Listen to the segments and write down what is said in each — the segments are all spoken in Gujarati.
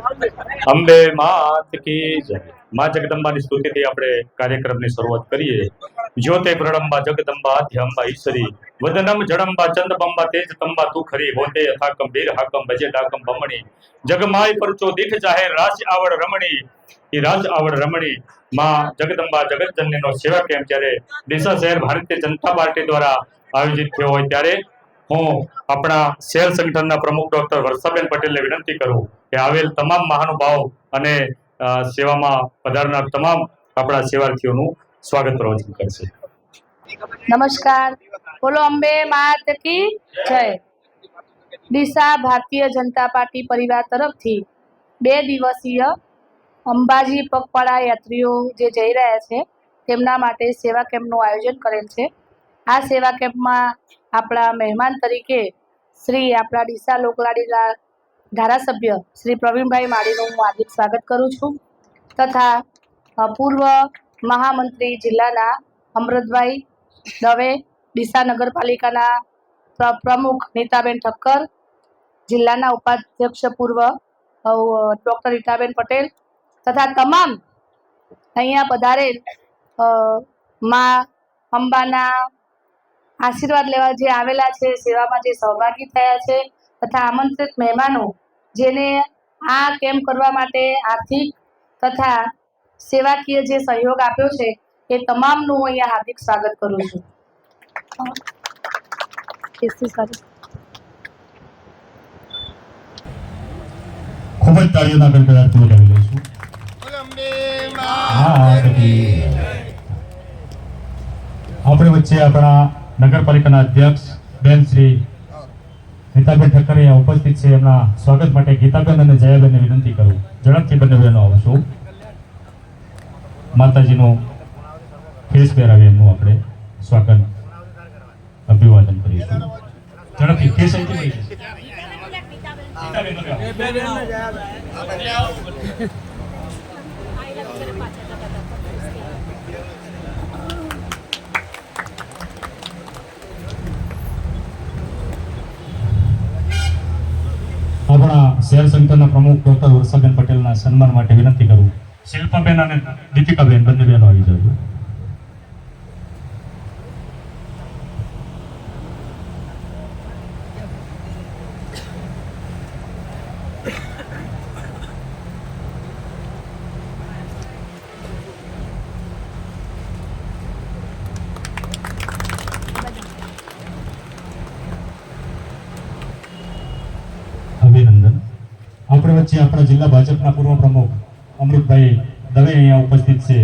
અંબે માત કી જય। માં જગદંબાની સ્તુતિથી આપણે કાર્યક્રમની શરૂઆત કરીએ। જ્યોતે પ્રણંબા જગદંબા આદ્યંબા ઈશ્વરી વદનમ જડંબા ચંદબંબા તેજ તંબા તું ખરી હોતે યથાકમ વીર હાકમ ભજે ડાકમ બમણી જગમાય પરચો દીઠ જાહેર રાજ આવડ રમણી એ રાજ આવડ રમણી માં જગદંબા જગતજનનીનો સેવા કેમ્પ જ્યારે ડીસા શહેર ભારતીય જનતા પાર્ટી દ્વારા આયોજિત થયો હોય ત્યારે હું આપણા શહેર સંગઠનના પ્રમુખ ડોક્ટર વર્ષાબેન પટેલને વિનંતી કરું કે આવેલ તમામ મહાનુભાવ અને સેવામાં પધારનાર તમામ આપણા સેવાર્થીઓનું સ્વાગત પ્રવચન કરશે। નમસ્કાર, બોલો અંબે માત કી જય। ડીસા ભારતીય જનતા પાર્ટી પરિવાર તરફથી 2 દિવસીય અંબાજી પગપાળા યાત્રીઓ જે જઈ રહ્યા છે તેમના માટે સેવા કેમ્પનું આયોજન કરેલ છે। આ સેવા કેમ્પમાં આપણા મહેમાન તરીકે શ્રી આપણા ડીસા લોકલાડીના ધારાસભ્ય શ્રી પ્રવીણભાઈ માળીનું હું હાર્દિક સ્વાગત કરું છું તથા પૂર્વ મહામંત્રી જિલ્લાના અમૃતભાઈ દવે, ડીસા નગરપાલિકાના પ્રમુખ નીતાબેન ઠક્કર, જિલ્લાના ઉપાધ્યક્ષ પૂર્વ ડૉક્ટર રીટાબેન પટેલ તથા તમામ અહીંયા પધારેલ મા અંબાના આશીર્વાદ લેવા જે આવેલા છે, સેવામાં જે સહભાગી થયા છે તથા આમંત્રિત મહેમાનો જેને આ કેમ્પ કરવા માટે આર્થિક તથા સેવાકીય જે સહયોગ આપ્યો છે એ તમામનું હું અહીંયા હાર્દિક સ્વાગત કરું છું। ખૂબ જ તાળીઓના ગણગણાટથી વધાવી લઈશું। આપણે વચ્ચે આપણા નગરપાલિકાના અધ્યક્ષ બેન શ્રી નીતાબેન ઠક્કર અહીંયા ઉપસ્થિત છે। એમના સ્વાગત માટે ગીતાબેન અને જયાબેનને વિનંતી કરું ઝડપથી બંને બહેનો આવશું। માતાજીનો કેસ પહેરાવી એમનું આપણે સ્વાગત અભિવાદન કરીશું। ઝડપથી કેસ અહીંથી લઈ જશે। આપણા શહેર સંગઠનના પ્રમુખ ડોક્ટર વર્ષાબેન પટેલના સન્માન માટે વિનંતી કરું શિલ્પાબેન અને દીપિકાબેન બંને બહેનો આવી જજો। અભિનંદન। આપણે વચ્ચે આપણા જિલ્લા ભાજપના પૂર્વ પ્રમુખ અમૃતભાઈ દવે અહીંયા ઉપસ્થિત છે।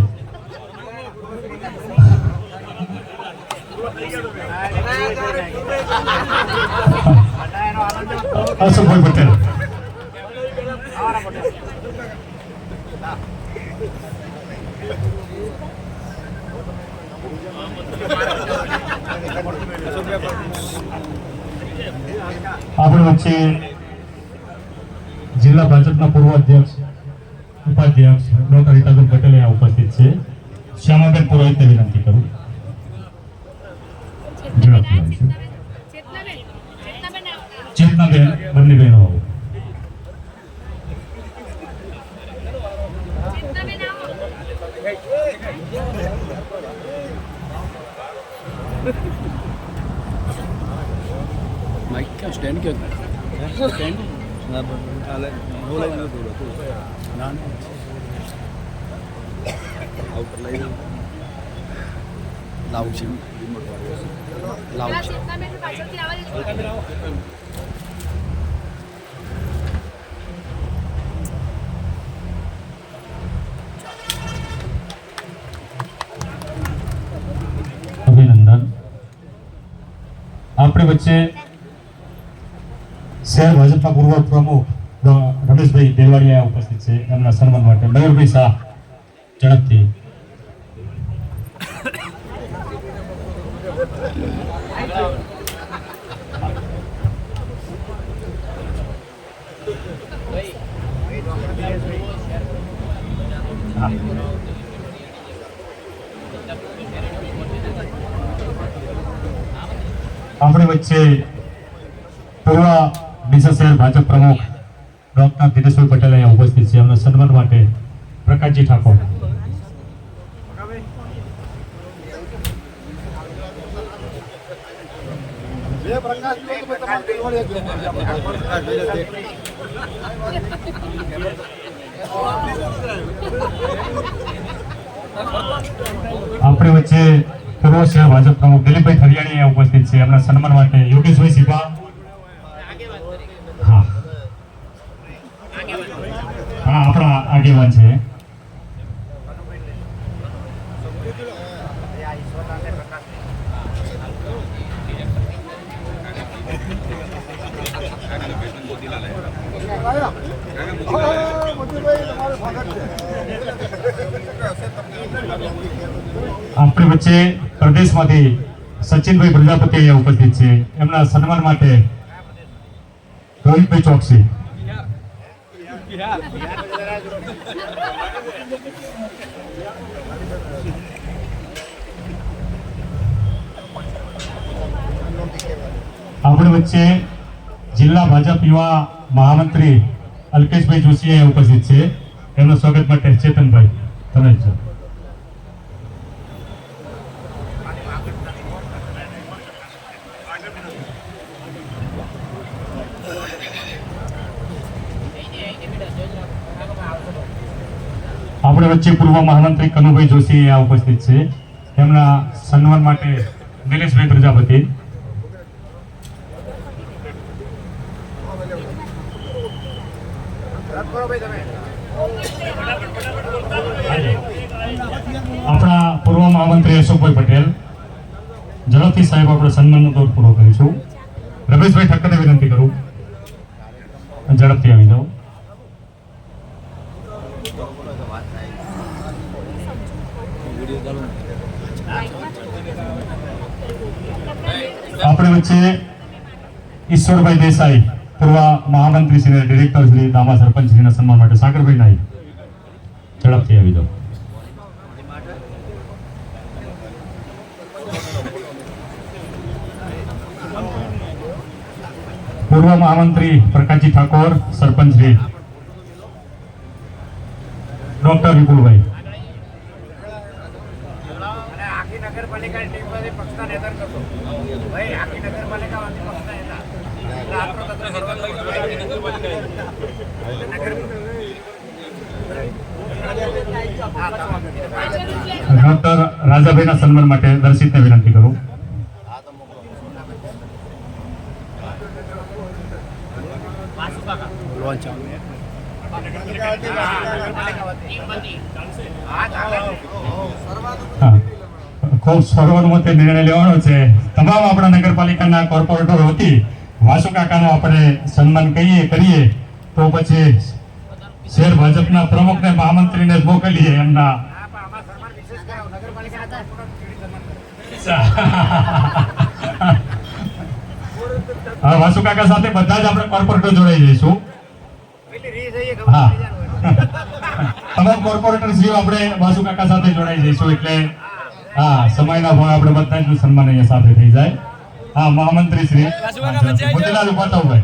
અશોકભાઈ પટેલ આપણે વચ્ચે જિલ્લા ભાજપના પૂર્વ અધ્યક્ષ ઉપાધ્યક્ષ ડોક્ટર રીટાબેન પટેલ અહીંયા ઉપસ્થિત છે। શ્યામાબેન પુરોહિતને વિનંતી કરું ઝડપથી આવીશું। ચેતનાબેન બંને બહેનો આવો। माइक क्या स्टैंड क्या स्टैंड ना बोला ना बोला तो ना आउट लाइन लाउड છે લાઉડ છે। અભિનંદન। આપણે વચ્ચે શહેર ભાજપના પૂર્વ પ્રમુખ રમેશભાઈ દેવાડિયા ઉપસ્થિત છે। એમના સન્માન માટે મયુરભાઈ શાહ ઝડપથી। આપણી વચ્ચે પૂર્વ ડીસા શહેર ભાજપ પ્રમુખ ડોક્ટર દિનેશભાઈ પટેલ અહીંયા ઉપસ્થિત છે. એમના સન્માન માટે પ્રકાશજી ઠાકોર. આપણી વચ્ચે પૂર્વ શહેર ભાજપ પ્રમુખ દિલીપભાઈ ઠરિયાણી અહીંયા ઉપસ્થિત છે. એમના સન્માન માટે યોગેશભાઈ સિપા. હા હા આપણા આગેવાન છે. આપણી વચ્ચે પ્રદેશમાંથી સચિનભાઈ પ્રજાપતિ અહીંયા ઉપસ્થિત છે. એમના સન્માન માટે રોહિતભાઈ ચોકસી. આપણી વચ્ચે જિલ્લા ભાજપ યુવા મહામંત્રી અલ્કેશભાઈ જોશી અહીંયા ઉપસ્થિત છે. એમનું સ્વાગત માટે ચેતનભાઈ તમે જ છો. આપણી વચ્ચે પૂર્વ મહામંત્રી કનુભાઈ જોશી અહીંયા ઉપસ્થિત છે. એમના સન્માન માટે દિનેશભાઈ પ્રજાપતિ. આપણા પૂર્વ મહામંત્રી અશોકભાઈ પટેલ. ઝડપથી સાહેબ આપણે સન્માનનો દોર પૂરો કરીશું. રમેશભાઈ ઠક્કરને વિનંતી કરું ઝડપથી આવી જાઓ. આપણી વચ્ચે ઈશ્વરભાઈ દેસાઈ પૂર્વ મહામંત્રી શ્રી ડિરેક્ટર શ્રી દામા સરપંચ શ્રીના સન્માન માટે સાગરભાઈ નાઈ ઝડપથી આવી જાઓ. પૂર્વ મહામંત્રી પ્રકાશજી ઠાકોર સરપંચ શ્રી ડોક્ટર વિપુલભાઈ. ડોક્ટર રાજાભાઈના સન્માન માટે દર્શિતને વિનંતી કરું. ખૂબ સર્વોન્મતે નિર્ણય લેવાનો છે. તમામ આપણા નગરપાલિકાના કોર્પોરેટરો વતી વાસુ કાકાનો આપણે સન્માન કરીએ તો પછી શહેર ભાજપના પ્રમુખને મહામંત્રીને મોકલીએ એમના. વાસુ કાકા સાથે બધા જ આપણે કોર્પોરેટર જોડાઈ જઈશું. હા તમામ કોર્પોરેટર શ્રીઓ આપણે વાસુ કાકા સાથે જોડાઈ જઈશું એટલે હા સમયના ભાવ આપણે બધા જ સન્માન અહીંયા સાથે થઈ જાય. હા મહામંત્રી શ્રી મોતીલાલ ઉપાતાભાઈ.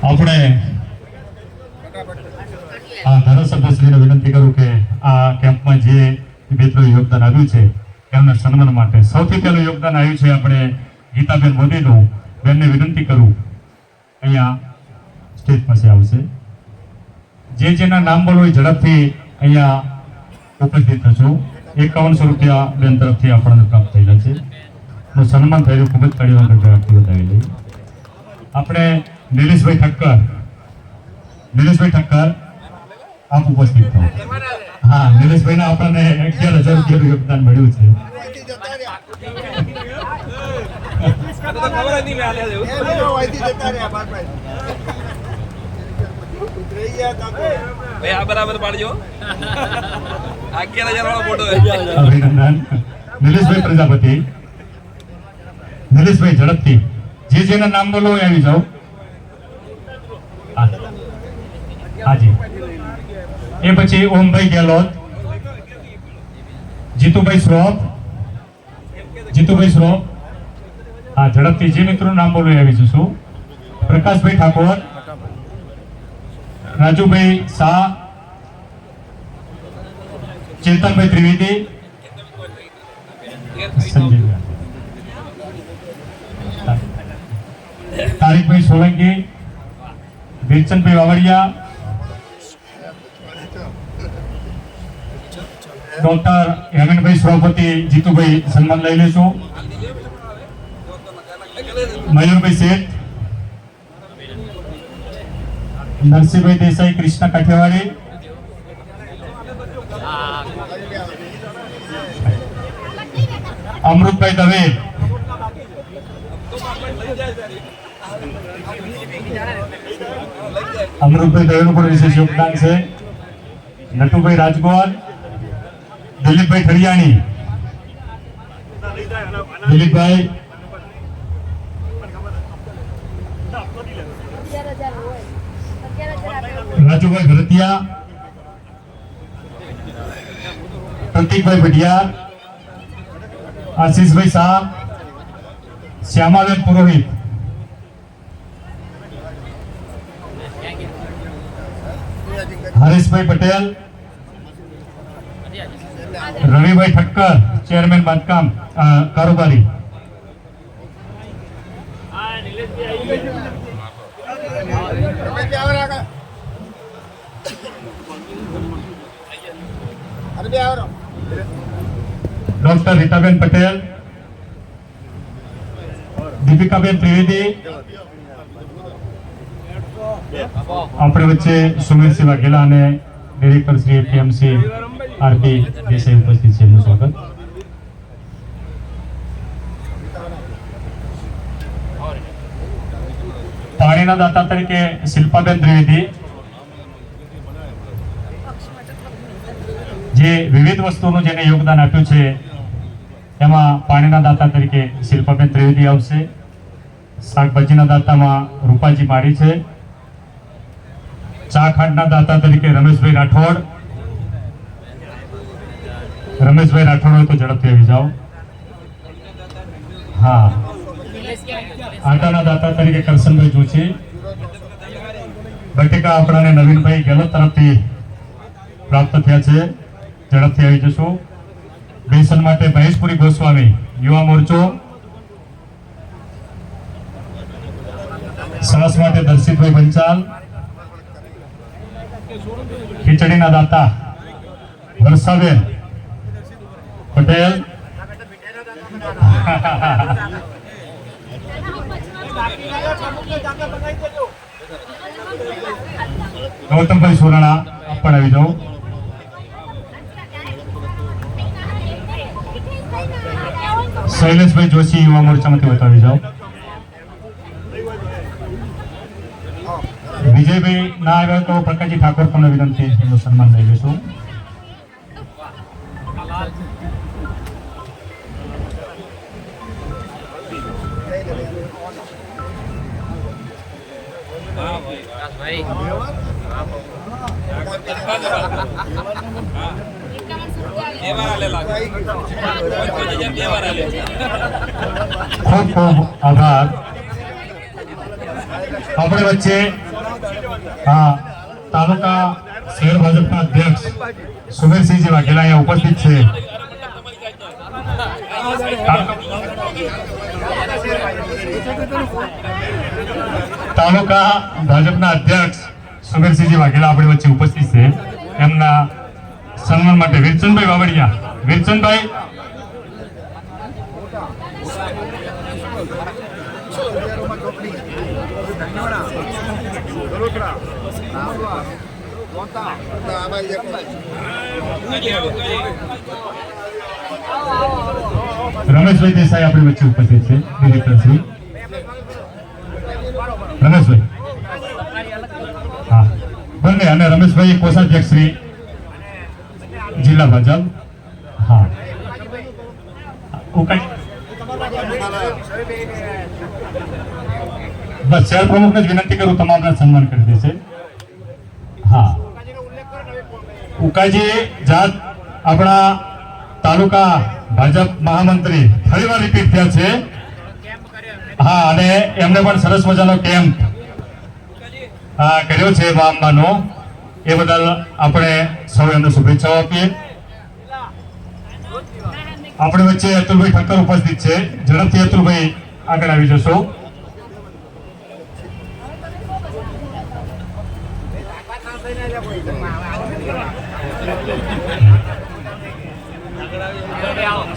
આપણે ધારાસભ્યશ્રીને વિનંતી કરું કે આ કેમ્પમાં જે મિત્રોએ યોગદાન આવ્યું છે એમના સન્માન માટે સૌથી પહેલું યોગદાન આવ્યું છે આપણે ગીતાબેન મોદીનું. બેનને વિનંતી કરું અહીંયા સ્ટેજ પાસે આવશે. જેના નામ બોલો એ ઝડપથી અહીંયા ઉપસ્થિત થશો. 5100 રૂપિયા બેન તરફથી આપણને પ્રાપ્ત થયેલા છે. સન્માન થયેલું ખૂબ જ તાળીઓ ઝડપથી બતાવી લઈએ. આપણે નિલેશભાઈ ઠક્કર આપ ઉપસ્થિત થાઓ. હા, નિલેશભાઈને આપણને 11,000 રૂપિયાનું યોગદાન મળ્યું છે. ભાઈ આ બરાબર પાડજો. 11,000 વાળો ફોટો અભિનંદન. નિલેશભાઈ પ્રજાપતિ. નિલેશભાઈ ઝડપથી જે જેના નામ બોલો એ આવી જાઓ. હાજી. એ પછી ઓમભાઈ ગેહલોત, જીતુભાઈ શ્રોફ. જીતુભાઈ શ્રોફ. હા, ઝડપથી જે મિત્રોનું નામ બોલો એ આવી જશું. પ્રકાશભાઈ ઠાકોર, રાજુભાઈ શાહ, ચેતનભાઈ ત્રિવેદી, સંજયભાઈ, તારીખભાઈ સોલંકી, વીરચંદભાઈ વાવડિયા, ડોક્ટર હેમંતભાઈ શ્રોફતી, જીતુભાઈ સન્માન લઈ લેશું. મયુરભાઈ શેઠ, નરસિંહભાઈ દેસાઈ, કૃષ્ણ કાઠિયાવાડી, અમૃતભાઈ દવે, અમૃતભાઈ દવેનું પણ વિશેષ યોગદાન છે. નટુભાઈ રાજગોર, દિલીપભાઈ ઠરિયાણી, દિલીપભાઈ, રાજુભાઈ ભરતિયા, પ્રતિકભાઈ ભટિયાર, આશીષભાઈ શાહ, શ્યામાબેન પુરોહિત, હરેશભાઈ પટેલ, રવિભાઈ ઠક્કર, ચેરમેન બાંધકામ કારોબારી, ડોક્ટર રીતાબેન પટેલ, દીપિકાબેન ત્રિવેદી, આપણે વચ્ચે સુમેરસિંહ વાઘેલા અને director Shri APMC RP Desai ઉપસ્થિત છે. એમનું સ્વાગત. પાણીના દાતા તરીકે શિલ્પાબેન ત્રિવેદી, જે વિવિધ વસ્તુનું જેને યોગદાન આપ્યું છે એમાં પાણીના દાતા તરીકે શિલ્પાબેન ત્રિવેદી આવશે. શાકભાજીના દાતામાં રૂપાજી માળી છે. ચા ખાંડના દાતા તરીકે રમેશભાઈ રાઠોડ. રમેશભાઈ રાઠોડ હોય તો ઝડપથી આવી જાઓ. હા, આટાના દાતા તરીકે કરશનભાઈ જોશી. બટેકા આપણાને નવીનભાઈ ગેહલોત તરફથી પ્રાપ્ત થયા છે. ઝડપથી આવી જશું. બેસન માટે મહેશપુરી ગોસ્વામી, યુવા મોરચો. સરસ માટે દર્શિતભાઈ પંચાલ. ખીચડીના દાતા વર્ષાબેન પટેલ. ગૌતમભાઈ સોરાણા પણ આવી જાઓ. શૈલેષભાઈ જોશી યુવા મોરચામાંથી બતાવી જાઓ. વિજયભાઈ ના આવ્યા તો પ્રકાશજી ઠાકોર તમને વિનંતી, એનું સન્માન લઈ લઈશું. ખૂબ ખૂબ આભાર. આપણે વચ્ચે તાલુકા શહેર ભાજપના અધ્યક્ષ સુમેરસિંહજી વાઘેલા અહીંયા ઉપસ્થિત છે. તાલુકા ભાજપના અધ્યક્ષ સુમેરસિંહજી વાઘેલા આપણી વચ્ચે ઉપસ્થિત છે. એમના સન્માન માટે વીરચંદભાઈ વાવડિયા. વીરચંદભાઈ, રમેશભાઈ દેસાઈ આપણી વચ્ચે ઉપસ્થિત છે, ડિરેક્ટર શ્રી રમેશભાઈ. હા, બંને અને રમેશભાઈ કોષાધ્યક્ષ શ્રી જિલ્લા ભાજપ. હા, બસ શહેર પ્રમુખને જ વિનંતી કરું, તમામને સન્માન કરી દેશે. હા, ઉકાજી જાત આપણા તાલુકા ભાજપ મહામંત્રી ફરીવાર રિપીટ થયા છે. હા, અને એમને પણ સરસ મજાનો કેમ્પ કર્યો છે મા અંબાનો, એ બદલ આપણે સૌ એમને શુભેચ્છાઓ આપીએ. આપણી વચ્ચે અતુલભાઈ ઠક્કર ઉપસ્થિત છે. ઝડપથી અતુલભાઈ આગળ આવી જશો.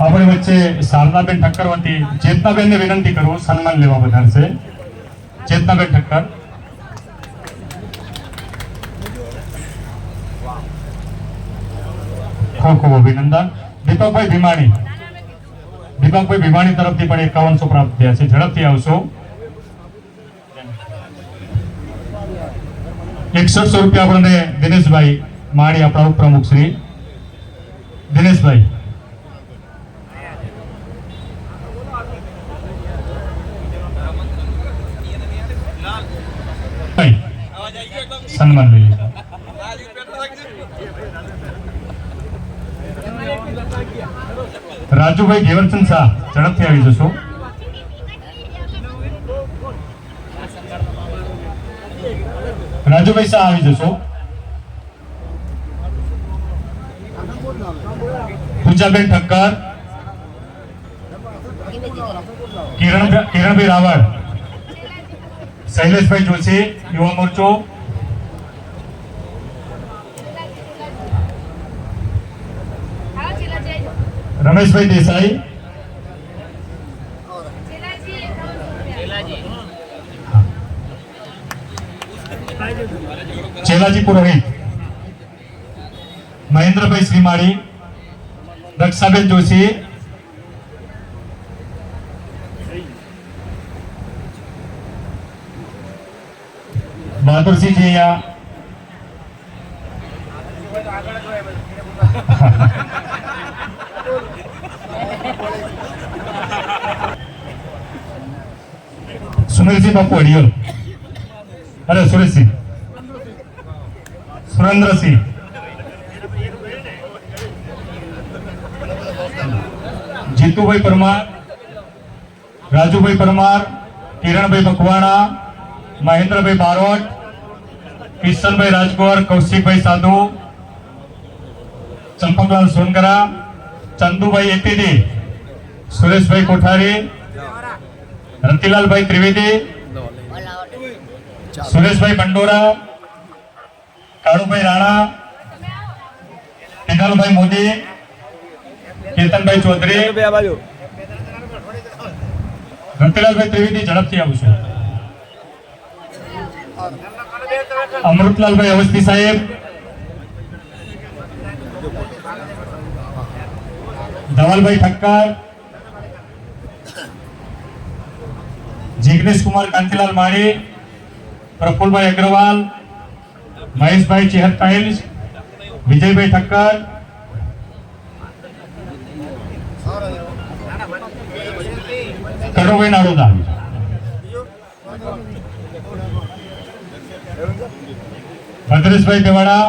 આપણી વચ્ચે શારદાબેન ઠક્કર વતી ચેતનાબેનને વિનંતી કરું, સન્માન લેવા વધારશે. ચેતનાબેન ઠક્કર. ખૂબ ખૂબ અભિનંદન. દીપકભાઈ ભીમાણી, દીપકભાઈ ભીમાણી તરફથી પણ 5100 પ્રાપ્ત થયા છે. ઝડપથી આવશો. 6100 રૂપિયા આપણને દિનેશભાઈ માણી, આપણા ઉપપ્રમુખ શ્રી દિનેશભાઈ. સન્માન લઈ લીધા. રાજુભાઈ ઘેવરચંદ શાહ, ઝડપથી આવી જશો. રાજુભાઈ શાહ આવી જશો. પૂજાબેન ઠક્કર, કિરણભાઈ રાવળ, શૈલેષભાઈ જોશી યુવા મોરચો, રમેશભાઈ દેસાઈ, ચેલાજી પુરોહિત, મહેન્દ્રભાઈ શ્રીમાળી, રક્ષાબેન જોશી, બહાદુરસિંહ જીયા, સુનિલસિંહ બાપુ અડિયોલ, અરે સુરેશસિંહ, સુરેન્દ્રસિંહ, જીતુભાઈ પરમાર, રાજુભાઈ પરમાર, કિરણભાઈ મકવાણા, મહેન્દ્રભાઈ બારોટ, કિશનભાઈ રાજગોર, કૌશિકભાઈ સાધુ, ચંપકલાલ સોનકરા, ચંદુભાઈ એટીડી, સુરેશભાઈ કોઠારી, રતિલાલભાઈ ત્રિવેદી, સુરેશભાઈ બંડોરા, કાળુભાઈ રાણા, પિનાલભાઈ મોદી, કેતનભાઈ ચૌધરી, રતિલાલભાઈ ત્રિવેદી, ઝડપથી આવશો. અમૃતલાલભાઈ અવસ્થી સાહેબ, ધવલભાઈ ઠક્કર, જિગ્નેશ કુમાર કાંતિલાલ માળી, પ્રફુલભાઈ અગ્રવાલ, મહેશભાઈ ચેહર ટાઇલ્સ, વિજયભાઈ ઠક્કર, કડોભાઈ નાડોદા, ભદ્રેશભાઈ બેવાડા,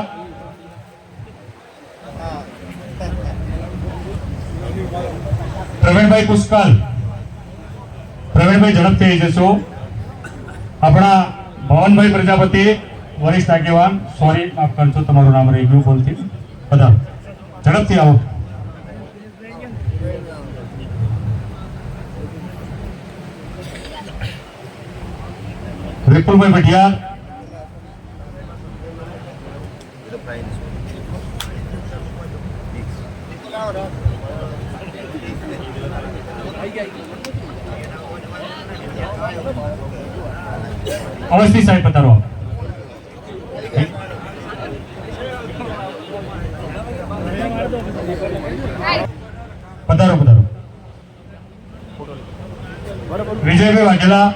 પ્રવીણભાઈ પુષ્કલ, પ્રવીણભાઈ ઝડપથી આવી જશો. આપણા ભવનભાઈ પ્રજાપતિ, વરિષ્ઠ આગેવાન, સોરી માફ કરજો, તમારું નામ રહી ગયું બોલથી, બધા ઝડપથી આવો. વિપુલભાઈ ભટિયા, અવસ્થી સાહેબ પધારો. વિજયભાઈ વાઘેલા,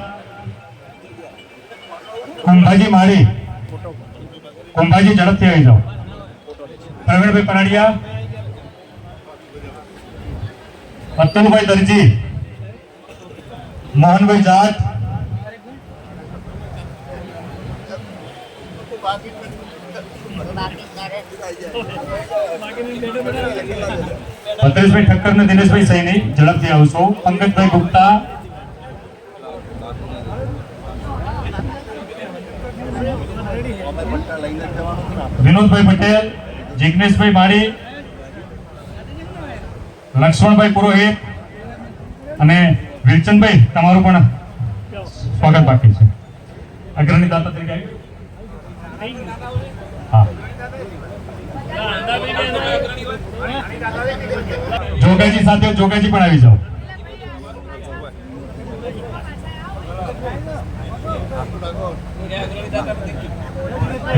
કુંભાજી માળી, કુંભાજી ઝડપથી આવી જાઓ. પ્રવીણભાઈ પરાડિયા, અતુલભાઈ દરજી, મોહનભાઈ જાટ, ભદ્રેશભાઈ ઠક્કર ને દિનેશભાઈ સૈની ઝડપથી આવશો. પંકજભાઈ ગુપ્તા, વિનોદભાઈ પટેલ, જિગ્નેશભાઈ માળી, લક્ષ્મણભાઈ પુરોહિત અને વિરચંદભાઈ, તમારું પણ સ્વાગત બાકી છે. અગ્રણી દાતા તરીકે હા. જોગાજી સાથે જોગાજી પણ આવી જાઓ.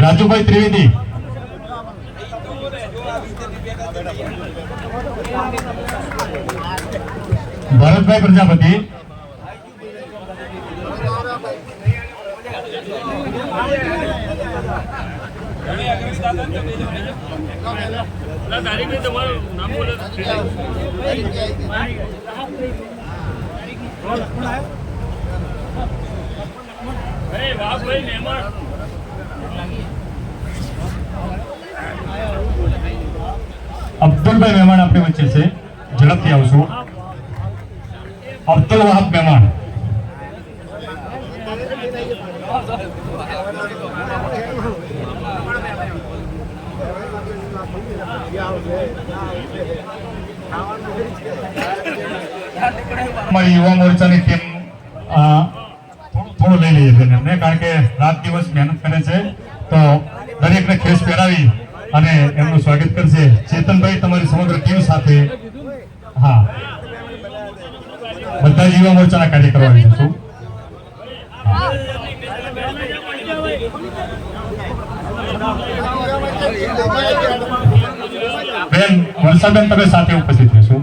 રાજુભાઈ ત્રિવેદી, ભરતભાઈ પ્રજાપતિ, અબ્દુલભાઈ મહેમાન આપણી વચ્ચે છે, ઝડપથી આવશો. અબ્દુલ વહાબ મહેમાન, અમારી યુવા મોરચાની ટીમ થોડું લઈ લઈએ છીએ એમને, કારણ કે રાત દિવસ મહેનત કરે છે. તો દરેકને ખેસ પહેરાવી અને એમનું સ્વાગત કરશે ચેતનભાઈ તમારી સમગ્ર ટીમ સાથે. હા, બધા જ યુવા મોરચાના કાર્યકરો આવી જશું. બેન વર્ષાબેન, તમે સાથે ઉપસ્થિત રહેશો.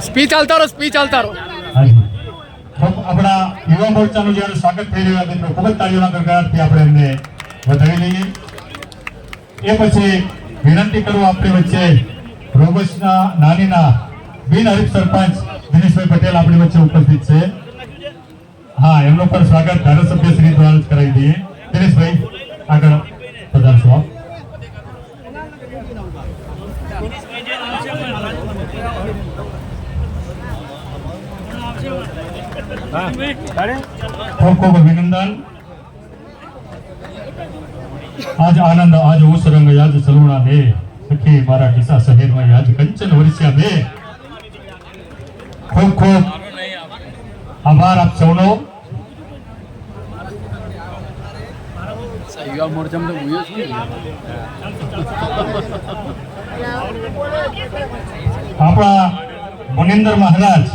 સ્પીચ ચાલતા રહો, સ્પીચ ચાલતા રહો. આપણા યુવા મોરચાનું જયારે સ્વાગત થઈ રહ્યું મિત્રો, ખૂબ જ તાળીઓના ગણગણાટથી આપણે એમને વધાવી લઈએ. એ પછી વિનંતી કરું આપણી વચ્ચે રોબસના નાનીના બિનહરીફ સરપંચ દિનેશભાઈ પટેલ આપણી વચ્ચે ઉપસ્થિત છે. હા, એમનું પણ સ્વાગત ધારાસભ્ય શ્રી દ્વારા જ કરાવી દઈએ. દિનેશભાઈ આગળ પધારશો આપ. ખૂબ ખૂબ અભિનંદન. આજ આનંદ, આજ ઉસરંગ, આજ સલુણા દે સખી મારા ડીસા શહેરમાં, આજ કંચન વરસ્યા બે. ખૂબ ખૂબ આભાર આપ સૌનો. યુવા મોરચામાં તો ભૂયો છું. આપણા મુનિંદર મહારાજ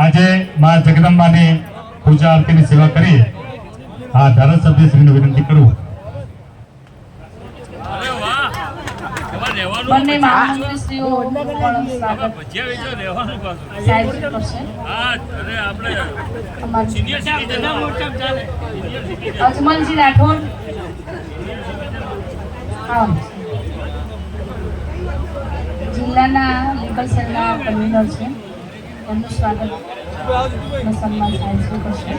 આજે મા જગદંબાની પૂજા આરતીની સેવા કરી. આ ધારાસભ્ય શ્રીને વિનંતી કરું. બંને મહામંત્રીશ્રીઓ પણ સ્વાગત સાહેબ કરશે. અજમલજી રાઠોડ, જિલ્લાના લીગલ સેલના કન્વીનર છે, એમનું સ્વાગત અને સન્માન સાહેબ કરશે.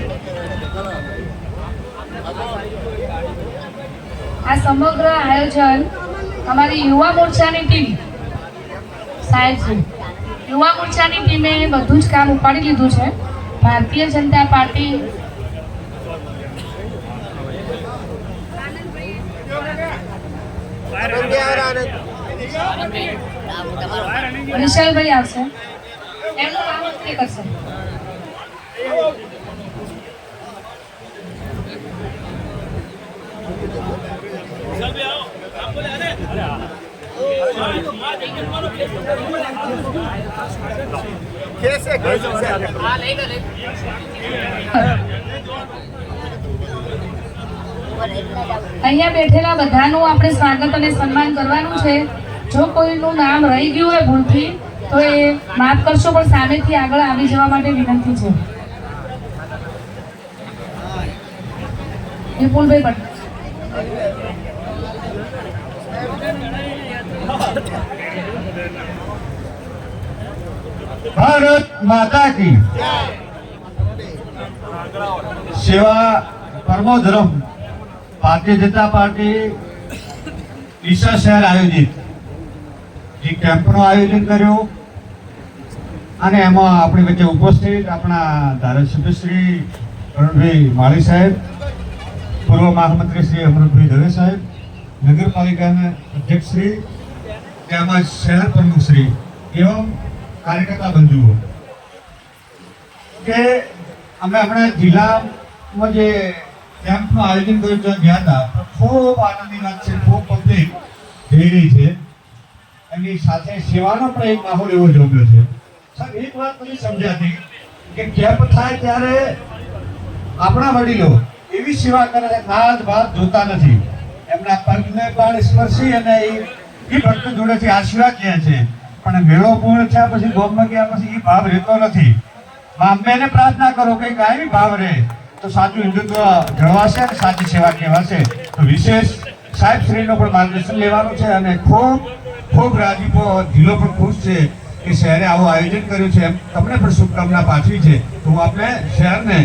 આ સમગ્ર આયોજન અમારી યુવા મોરચાની ટીમ સાહેબ છે. યુવા મોરચાની ટીમે બધું જ કામ ઉપાડી લીધું છે. ભારતીય જનતા પાર્ટી વિશાલભાઈ આવશે, એમનું નામ નક્કી કરશે. અહીંયા બેઠેલા બધાનું આપણે સ્વાગત અને સન્માન કરવાનું છે. જો કોઈનું નામ રહી ગયું હોય ભૂલથી તો એ માફ કરશો, પણ સામેથી આગળ આવી જવા માટે વિનંતી છે. વિપુલભાઈ પટેલ. ભારત માતા કી સેવા પરમો ધર્મ ભારતીય જનતા પાર્ટી ડીસા શહેર આયોજિત જે કેમ્પનું આયોજન કર્યું અને એમાં આપણી વચ્ચે ઉપસ્થિત આપણા ધારાસભ્ય શ્રી અરુણભાઈ માળી સાહેબ, પૂર્વ મહામંત્રી શ્રી અમૃતભાઈ દવે સાહેબ, નગરપાલિકાના અધ્યક્ષ શ્રી તેમજ શહેર પ્રમુખ શ્રી એવં કાર્યકર્તા બંધુઓ કે અમે હમણાં જિલ્લામાં જે કેમ્પનું આયોજન કર્યું ત્યાં ગયા હતા, ખૂબ આનંદની વાત છે. ખૂબ પબ્લિક જઈ રહી છે, એની સાથે સેવાનો પણ એક માહોલ એવો જમ્યો છે. સાહેબ, એક વાત મને સમજાતી કે કેમ્પ થાય ત્યારે આપણા વડીલો એવી સેવા કરે છે, નાદ ભાત જોતા નથી, એમના પગને પણ સ્પર્શી અને એ ભક્ત જોડેથી આશીર્વાદ લે છે. પણ મેળો પૂર્ણ થયા પછી ગોમમાં ગયા પછી એ ભાવ રહેતો નથી. અંબેને પ્રાર્થના કરો કે કાયમી ભાવ રહે તો સાચું હિન્દુત્વ જળવાશે અને સાચી સેવા કહેવાશે. તો વિશેષ સાહેબ શ્રીનું પણ માર્ગદર્શન લેવાનું છે અને ખૂબ ખૂબ રાજીપો જિલ્લો પણ ખુશ છે કે શહેરે આવું આયોજન કર્યું છે. તમને પણ શુભકામના પાઠવી છે. તો હું આપણે શહેરની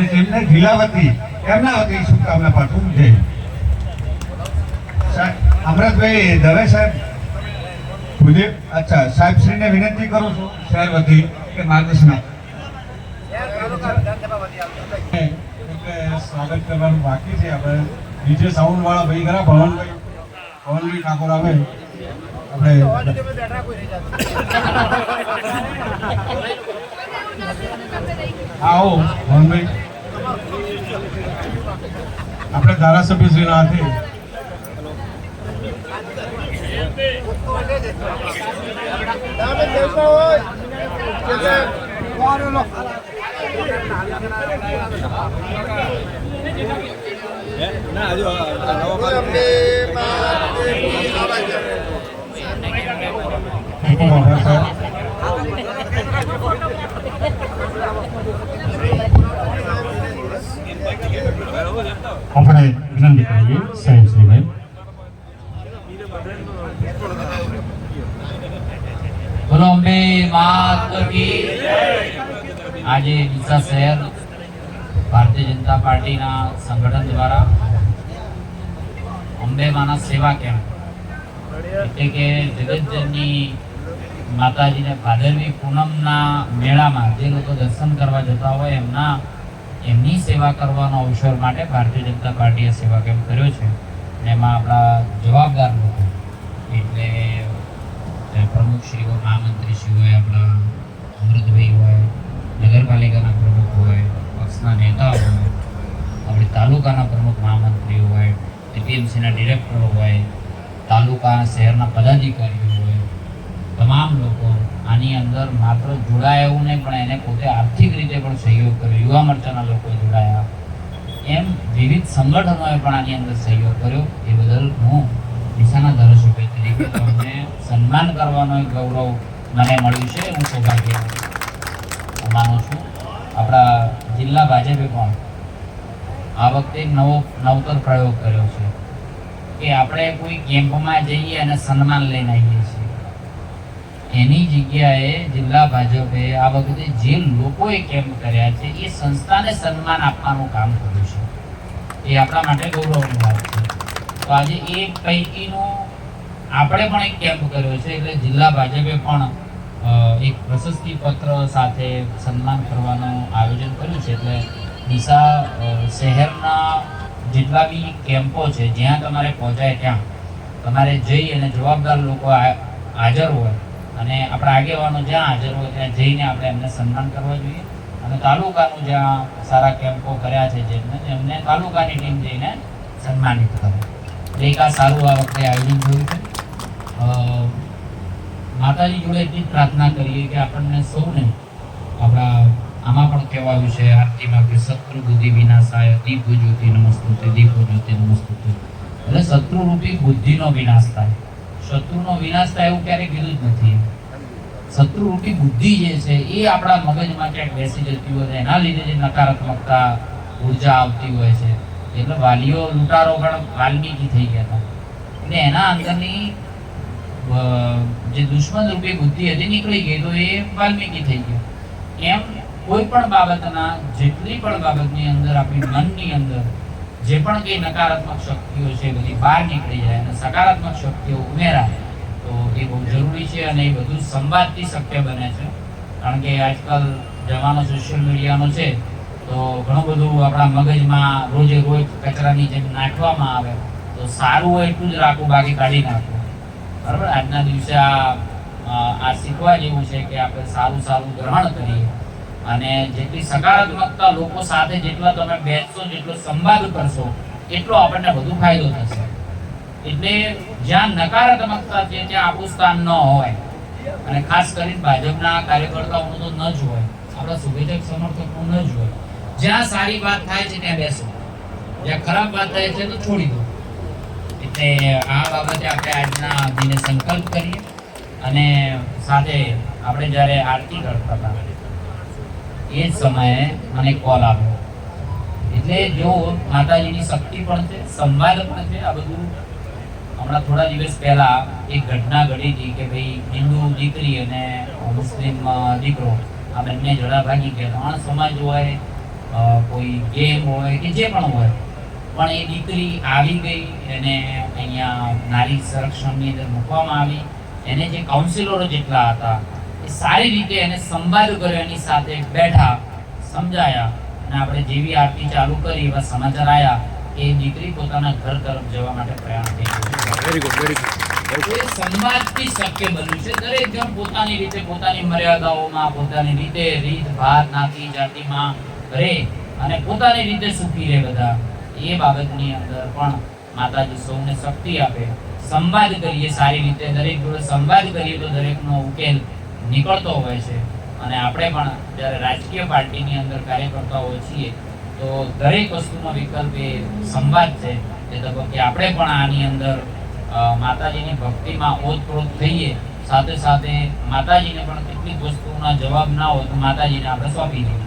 ટીમને જિલ્લા વતી એમના વતી શુભકામના પાઠવું છે. અમૃતભાઈ દવે સાહેબ, અચ્છા, સાહેબ શ્રીને વિનંતી કરું છું શહેર વતી કે માર્ગદર્શન સ્વાગત કરવાનું બાકી છે. આપણે નીચે સાઉન્ડ વાળા ભાઈ ખરા ભવનભાઈ ઠાકોર આવે આપણે આવો ભવનભાઈ, આપણે ધારાસભ્ય શ્રીના હાથે આપણે વિનંતી કરીએ સાહેબ શ્રીભાઈ. બોલો અંબે માત કી જય. આજે ડીસા શહેર ભારતીય જનતા પાર્ટીના સંગઠન દ્વારા અંબે માના સેવા કેમ્પ એટલે કે જગતજનની માતાજીને ભાદરવી પૂનમના મેળામાં જે લોકો દર્શન કરવા જતા હોય એમની સેવા કરવાનો અવસર માટે ભારતીય જનતા પાર્ટીએ સેવા કેમ્પ કર્યો છે. અને એમાં આપણા જવાબદાર લોકો એટલે પ્રમુખશ્રીઓ, મહામંત્રીશ્રીઓ હોય, આપણા અમૃતભાઈ હોય, નગરપાલિકાના પ્રમુખ હોય, પક્ષના નેતા હોય, આપણી તાલુકાના પ્રમુખ મહામંત્રીઓ હોય, ટીએમસીના ડિરેક્ટરો હોય, તાલુકા શહેરના પદાધિકારીઓ હોય, તમામ લોકો આની અંદર માત્ર જોડાયા એવું નહીં પણ એને પોતે આર્થિક રીતે પણ સહયોગ કર્યો. યુવા મોરચાના લોકો જોડાયા, એમ વિવિધ સંગઠનોએ પણ આની અંદર સહયોગ કર્યો. એ બદલ હું ડીસાના ધારાસભ્ય તરીકે તમને સન્માન કરવાનો એક ગૌરવ મને મળ્યું છે. હું સૌભાગ્ય માનું છું. આપણા જિલ્લા ભાજપે પણ આ વખતે એક નવતર પ્રયોગ કર્યો છે કે આપણે કોઈ કેમ્પમાં જઈએ અને સન્માન લઈને આવીએ છીએ. એની જગ્યાએ જિલ્લા ભાજપે આ વખતે જે લોકોએ કેમ્પ કર્યા છે એ સંસ્થાને સન્માન આપવાનું કામ કર્યું છે. એ આપણા માટે ગૌરવની વાત છે. તો આજે એ પૈકીનું આપણે પણ એક કેમ્પ કર્યો છે એટલે જિલ્લા ભાજપે પણ એક પ્રશસ્તિ પત્ર સાથે સન્માન કરવાનું આયોજન કર્યું છે. એટલે ડીસા શહેરના જેટલા બી કેમ્પો છે જ્યાં તમારે પહોંચાય ત્યાં તમારે જઈ અને જવાબદાર લોકો હાજર હોય અને આપણા આગેવાનો જ્યાં હાજર હોય ત્યાં જઈને આપણે એમને સન્માન કરવા જોઈએ. અને તાલુકાનું જ્યાં સારા કેમ્પો કર્યા છે એમને તાલુકાની ટીમ જઈને સન્માનિત કરે. એટલે એક આ સારું આ વખતે આયોજન થયું છે. માતાજી જોડે એટલી જ પ્રાર્થના કરીએ કે આપણને સૌને આપણા આમાં પણ કહેવાયું છે આરતીમાં કે શત્રુ બુદ્ધિ વિનાશાય દીપો જ્યોતિ નમસ્તુતે દીપો જ્યોતિ નમસ્તુતે. એટલે શત્રુરૂપી બુદ્ધિનો વિનાશ થાય. શત્રુનો વિનાશ થાય એવું ક્યારેય કીધું જ નથી. શત્રુરૂપી બુદ્ધિ જે છે એ આપણા મગજમાં ક્યાંક બેસી જતી હોય એના લીધે જે નકારાત્મકતા ઉર્જા આવતી હોય છે. એટલે વાલીઓ લૂંટારો પણ વાલ્મીકી થઈ ગયા હતા. એટલે એના અંદરની જે દુશ્મન રૂપી બુદ્ધિ હતી નીકળી ગઈ તો એ વાલ્મીકી થઈ ગયો. એમ કોઈ પણ બાબતના જેટલી પણ બાબતની અંદર આપણી મનની અંદર જે પણ કઈ નકારાત્મક શક્તિઓ છે બધી બહાર નીકળી જાય અને સકારાત્મક શક્તિઓ ઉમેરાય તો એ બહુ જરૂરી છે અને એ બધું સંવાદથી શક્ય બને છે. કારણ કે આજકાલ જમાનો સોશિયલ મીડિયાનો છે તો ઘણું બધું આપણા મગજમાં રોજે રોજ કચરાની જેમ નાખવામાં આવે તો સારું હોય એટલું જ રાખવું, બાકી કાઢી નાખવું. બરાબર, આજના દિવસે આ શીખવા જેવું છે કે આપણે સારું સારું ગ્રહણ કરીએ અને જેટલી સકારાત્મકતા લોકો સાથે જેટલા તમે બેસશો જેટલો સંવાદ કરશો એટલો આપણને વધુ ફાયદો થશે. એટલે જ્યાં નકારાત્મકતા છે ત્યાં આપણું સ્થાન ન હોય અને ખાસ કરીને ભાજપના કાર્યકર્તાઓનું તો ન જ હોય, આપણા શુભેચ્છક સમર્થકનું ન જ હોય. જ્યાં સારી વાત થાય છે ત્યાં બેસો, જ્યાં ખરાબ વાત થાય છે તો છોડી દો. એટલે આ બાબતે આપણે આજના દિને સંકલ્પ કરીએ અને સાથે આપણે જ્યારે આરતી કરતા હતા એ જ સમયે મને કોલ આવ્યો. એટલે જો માતાજીની શક્તિ પણ છે, સંવાદ પણ છે. આ બધું હમણાં થોડા દિવસ પહેલા એક ઘટના ઘડી હતી કે ભાઈ હિન્દુ દીકરી અને મુસ્લિમ દીકરો આ બંને જડા ભાગી ગયા. ત્રણ સમાજ હોય, કોઈ ગેમ હોય કે જે પણ હોય, પણ એ દીકરી આવી ગઈ એને અહીંયા નારી સંરક્ષણની અંદર મૂકવામાં આવી. એને જે કાઉન્સિલરો જેટલા હતા એ સારી રીતે એને સંવાદ કર્યો, એની સાથે બેઠા, સમજાયા અને આપણે જેવી આરતી ચાલુ કરી એવા સમાચાર આવ્યા કે દીકરી પોતાના ઘર તરફ જવા માટે પ્રયાણ થઈ ગઈ. Very good, very good. એ સંવાદથી શક્ય બન્યું છે. દરેક જણ પોતાની રીતે, પોતાની મર્યાદાઓમાં, પોતાની રીતે રીત ભાત નાતી જાતિમાં રહે અને પોતાની રીતે સુખી રહે બધા. એ બાબતની અંદર પણ માતાજી સૌને શક્તિ આપે. સંવાદ કરીએ સારી રીતે, દરેક જોડે સંવાદ કરીએ તો દરેકનો ઉકેલ નીકળતો હોય છે. અને આપણે પણ જ્યારે રાજકીય પાર્ટીની અંદર કાર્યકર્તાઓ છીએ તો દરેક વસ્તુનો વિકલ્પ એ સંવાદ છે. એ તબક્કે આપણે પણ આની અંદર માતાજીની ભક્તિમાં ઓતપ્રોત થઈએ. સાથે સાથે માતાજીને પણ કેટલીક વસ્તુના જવાબ ના હોય તો માતાજીને આપણે સોંપી દઈએ.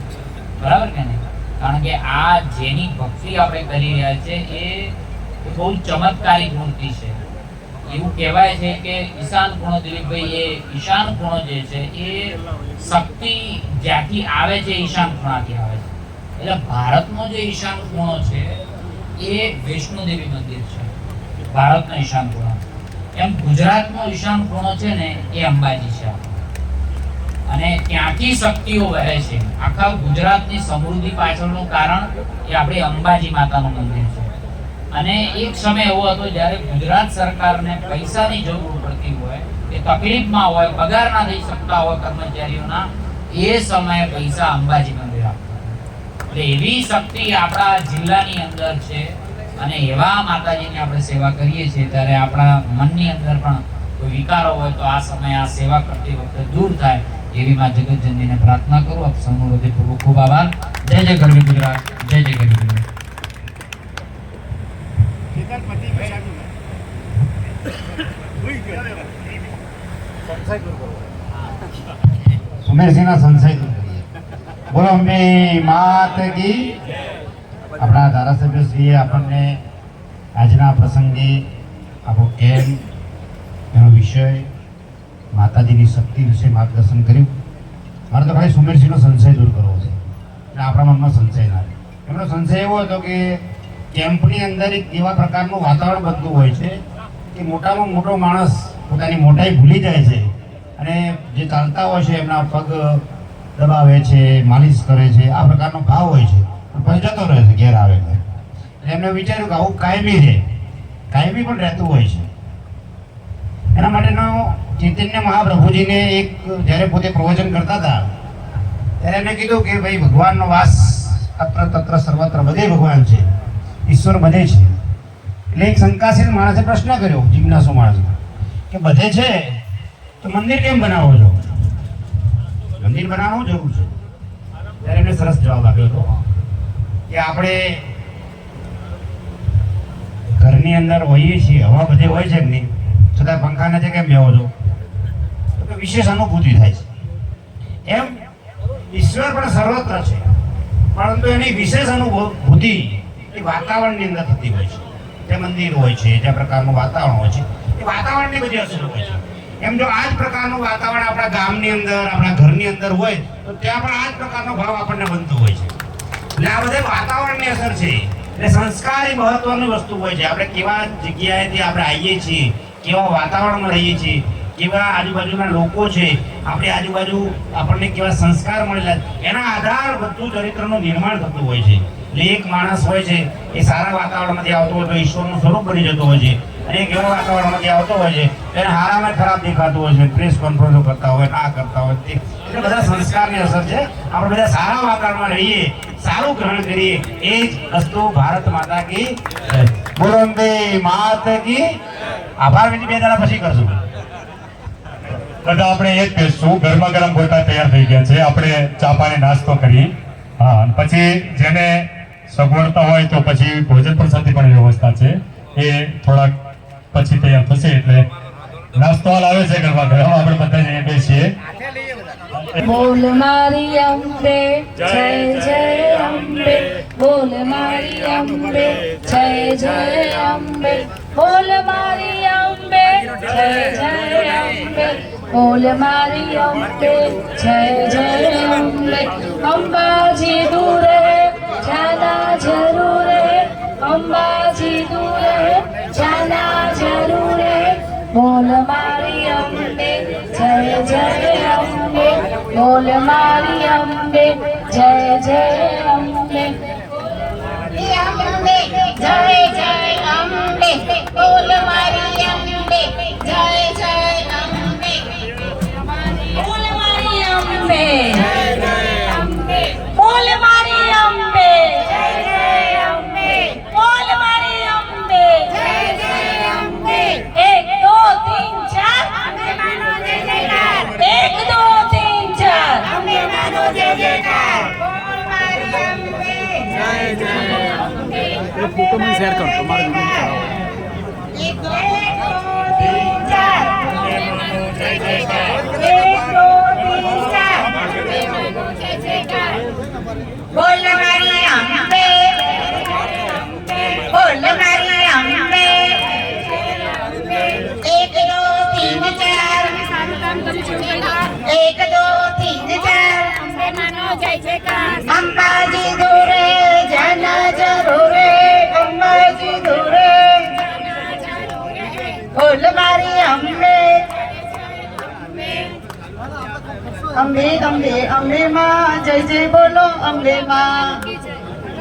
બરાબર કે નહીં? કારણ કે આ જેની ભક્તિ આપણે કરી રહ્યા છે એ બહુ ચમત્કારિક મૂર્તિ છે. એવું કહેવાય છે કે ઈશાન ખૂણો, દિલીપભાઈ, એ ઈશાન ખૂણો જે છે એ શક્તિ જ્યાંથી આવે છે ઈશાન ખૂણાથી આવે છે. એટલે ભારતનો જે ઈશાન ખૂણો છે એ વૈષ્ણોદેવી મંદિર છે, ભારતનો ઈશાન ખૂણો. એમ ગુજરાતનો ઈશાન ખૂણો છે ને એ અંબાજી છે અને ત્યાંથી શક્તિઓ વહે છે. આખા ગુજરાતની સમૃદ્ધિ પાછળનું કારણ એ આપણી અંબાજી માતાનું મંદિર છે. અને એક સમય એવો હતો જ્યારે ગુજરાત સરકારને પૈસાની જરૂર પડતી હોય, એ તકલીફમાં હોય, પગાર ના થઈ શકતા હોય કર્મચારીઓના, એ સમયે પૈસા અંબાજી મંદિર આપતા. એટલે એવી શક્તિ આપણા જિલ્લાની અંદર છે અને એવા માતાજીની આપણે સેવા કરીએ છીએ ત્યારે આપણા મનની અંદર પણ કોઈ વિકારો હોય તો આ સમયે આ સેવા કરતી વખતે દૂર થાય એવી માં જગતજનનીને પ્રાર્થના કરું. આપ સૌનો હૃદયપૂર્વક ખૂબ આભાર. જય જય ગરવી ગુજરાત, જય જય ગરવી ગુજરાત. સુમેરસિંહના સંશય દૂર કરીએ. બોલો અંબે માત કી. આપણા ધારાસભ્યશ્રીએ આપણને આજના પ્રસંગે આપણો કેમ એનો વિષય માતાજીની શક્તિ વિશે માર્ગદર્શન કર્યું. મારે તો ભાઈ સુમેરસિંહનો સંશય દૂર કરવો છે અને આપણા મનમાં સંશય ના રહે. એમનો સંશય એવો હતો કે કેમ્પની અંદર એક એવા પ્રકારનું વાતાવરણ બનતું હોય છે કે મોટામાં મોટો માણસ પોતાની મોટાઈ ભૂલી જાય છે અને જે ચાલતા હોય છે એમના પગ દબાવે છે, માલિશ કરે છે, આ પ્રકારનો ભાવ હોય છે. પછી જતો રહે છે, ઘેર આવે છે. એમને વિચાર્યું કે આવું કાયમી પણ રહેતું હોય છે. એના માટેનો ચૈતન્ય મહાપ્રભુજીને એક જ્યારે પોતે પ્રવચન કરતા હતા ત્યારે એમને કીધું કે ભાઈ ભગવાનનો વાસ અત્ર તત્ર સર્વત્ર, બધે ભગવાન છે, ઈશ્વર બધે છે. એટલે એક શંકાશીલ માણસે પ્રશ્ન કર્યો, જિજ્ઞાસુ માણસે, કે બધે છે તો મંદિર કેમ બનાવો છો? મંદિર બનાવવું જરૂર છે. ત્યારે એમને સરસ જવાબ આપ્યો હતો કે આપણે ઘરની અંદર હોઈએ છીએ, હવા બધી હોય છે કે નહીં, છતાં પંખા નીચે કેમ બેહો છો? તો કે વિશેષ અનુભૂતિ થાય છે. એમ ઈશ્વર પણ સર્વત્ર છે, પરંતુ એની વિશેષ અનુભૂતિ એ વાતાવરણની અંદર થતી હોય છે. જે મંદિર હોય છે, જે પ્રકારનું વાતાવરણ હોય છે, એ વાતાવરણની બધી અસર હોય છે. એમ જો આ જ પ્રકારનું વાતાવરણ આપણા ગામની અંદર, આપણા ઘરની અંદર હોય તો ત્યાં પણ આ જ પ્રકારનો ભાવ આપણને બનતો હોય છે. એટલે આ બધે વાતાવરણની અસર છે. એટલે સંસ્કાર એ મહત્વની વસ્તુ હોય છે. આપણે કેવા જગ્યાએથી આપણે આવીએ છીએ, કેવા વાતાવરણમાં રહીએ છીએ, કેવા આજુબાજુના લોકો છે, આપણી આજુબાજુ આપણને કેવા સંસ્કાર મળેલા, એના આધાર બધું ચરિત્રનું નિર્માણ થતું હોય છે. એટલે એક માણસ હોય છે એ સારા વાતાવરણમાંથી આવતો હોય તો ઈશ્વરનું સ્વરૂપ બની જતો હોય છે, અને એક એવા વાતાવરણમાંથી આવતો હોય છે એને હારામાં ખરાબ દેખાતું હોય છે, પ્રેસ કોન્ફરન્સો કરતા હોય, આ કરતા હોય તે. એટલે બધા સંસ્કારની અસર છે. આપણે બધા સારા વાતાવરણમાં રહીએ, સારું ગ્રહણ કરીએ, એ જ વસ્તુ ભારત માતા કી જય. બોલો અંબે માત કી. આભાર વિધિ 2 દાડા પછી કરશું. બધા આપણે એ જ બેસશું. ગરમા ગરમ ગોટા તૈયાર થઈ ગયા છે. આપણે ચા પાણી નાસ્તો કરી, હા, અને પછી જેને સગવડતા હોય તો પછી ભોજન પ્રસાદની પણ વ્યવસ્થા છે, એ થોડાક પછી તૈયાર થશે. એટલે નાસ્તો હાલ આવે છે ગરમા ગરમ. આપણે બધા જઈએ બેસીએ. બોલ મારી અંબે જય જય અંબે, બોલ મારી અંબે જય જય અંબે, બોલ મારી અંબે જય જય અંબે, બોલ મારી અંબે જય જય અંબે. અંબાજી દૂરે જાના જરૂર હે, અંબાજી દૂરે જાના જરૂર હે, બોલ મારી અંબે જય જય અંબે, બોલ મારી અંબે જય જય અંબે. અંબે જય જય અંબે, બોલ મારી અંબે જય જય અંબે, બોલ મારી અંબે જય જય અંબે, બોલ મારી અંબે જય જય અંબે, બોલ મારી અંબે જય જય અંબે. 1 2 3 4 અંબે માનો જય જયકાર, 1 2 3 4 અંબે માનો જય જયકાર, બોલ મારી અંબે જય જય અંબે. એ ફોટો મને શેર કરો, તમારે વિડીયો ચડાવો. 1 2 3 4 અંબે માનો જય જયકાર, 1 2 3 4 અંબે માનો જય જયકાર, બોલ મારી અંબે, બોલ મારી અંબે. 1 2 3 4 1 2 3 4 અંબે માનો જય જયકાર. અંબાજી દૂરે જાના જરૂર હે, અંબાજી દૂરે બોલ મારી અંબે. અંબે અંબે અંબે માં જય જય બોલો અંબે માં,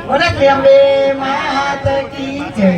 બોલો કે અંબે માત કી જય.